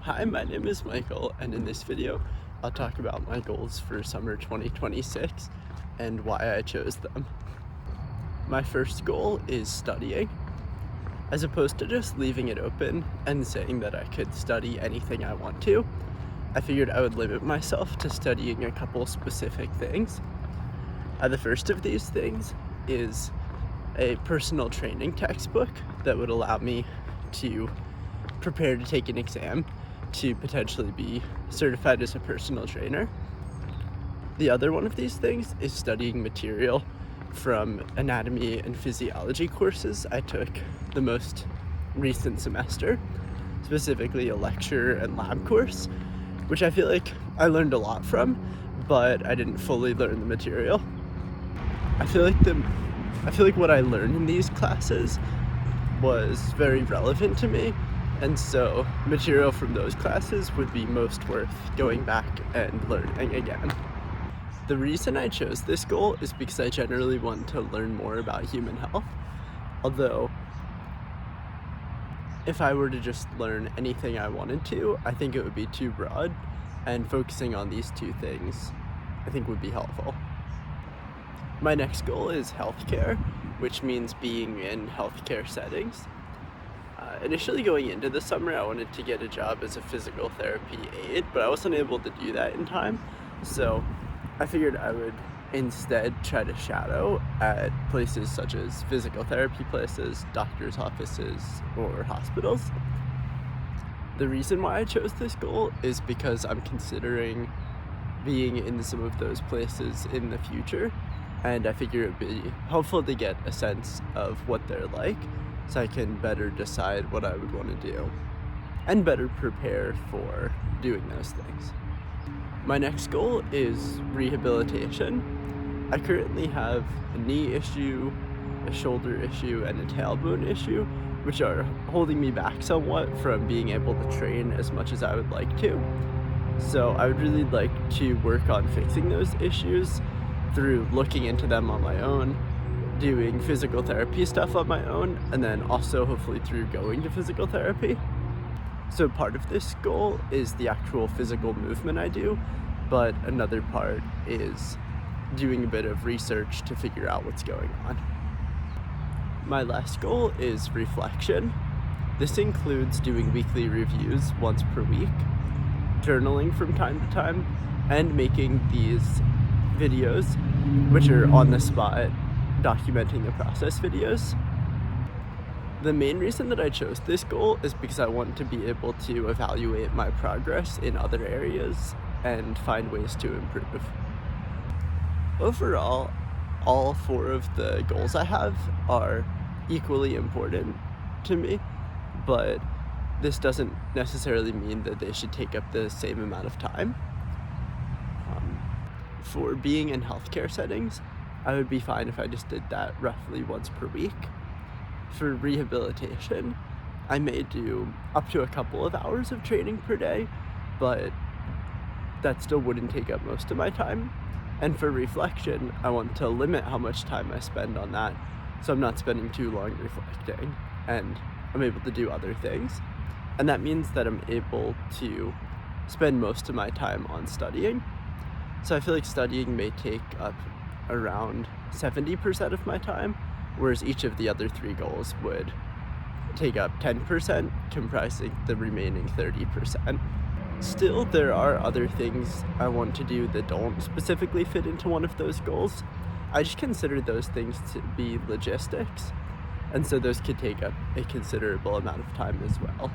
Hi, my name is Michael, and in this video, I'll talk about my goals for summer 2026 and why I chose them. My first goal is studying. As opposed to just leaving it open and saying that I could study anything I want to, I figured I would limit myself to studying a couple specific things. The first of these things is a personal training textbook that would allow me to prepare to take an exam to potentially be certified as a personal trainer. The other one of these things is studying material from anatomy and physiology courses I took the most recent semester, specifically a lecture and lab course, which I feel like I learned a lot from, but I didn't fully learn the material. I feel like what I learned in these classes was very relevant to me, and so material from those classes would be most worth going back and learning again. The reason I chose this goal is because I generally want to learn more about human health, although if I were to just learn anything I wanted to, I think it would be too broad, and focusing on these two things I think would be helpful. My next goal is healthcare, which means being in healthcare settings. Initially going into the summer, I wanted to get a job as a physical therapy aide, but I wasn't able to do that in time, so I figured I would instead try to shadow at places such as physical therapy places, doctor's offices, or hospitals. The reason why I chose this goal is because I'm considering being in some of those places in the future, and I figure it would be helpful to get a sense of what they're like so I can better decide what I would want to do and better prepare for doing those things. My next goal is rehabilitation. I currently have a knee issue, a shoulder issue, and a tailbone issue, which are holding me back somewhat from being able to train as much as I would like to. So I would really like to work on fixing those issues through looking into them on my own, doing physical therapy stuff on my own, and then also hopefully through going to physical therapy. So part of this goal is the actual physical movement I do, but another part is doing a bit of research to figure out what's going on. My last goal is reflection. This includes doing weekly reviews once per week, journaling from time to time, and making these videos, which are on the spot, documenting the process videos. The main reason that I chose this goal is because I want to be able to evaluate my progress in other areas and find ways to improve. Overall, all four of the goals I have are equally important to me, but this doesn't necessarily mean that they should take up the same amount of time. For being in healthcare settings, I would be fine if I just did that roughly once per week. For rehabilitation, I may do up to a couple of hours of training per day, but that still wouldn't take up most of my time. And for reflection, I want to limit how much time I spend on that, so I'm not spending too long reflecting, and I'm able to do other things. And that means that I'm able to spend most of my time on studying. So I feel like studying may take up around 70% of my time, whereas each of the other three goals would take up 10%, comprising the remaining 30%. Still, there are other things I want to do that don't specifically fit into one of those goals. I just consider those things to be logistics, and so those could take up a considerable amount of time as well.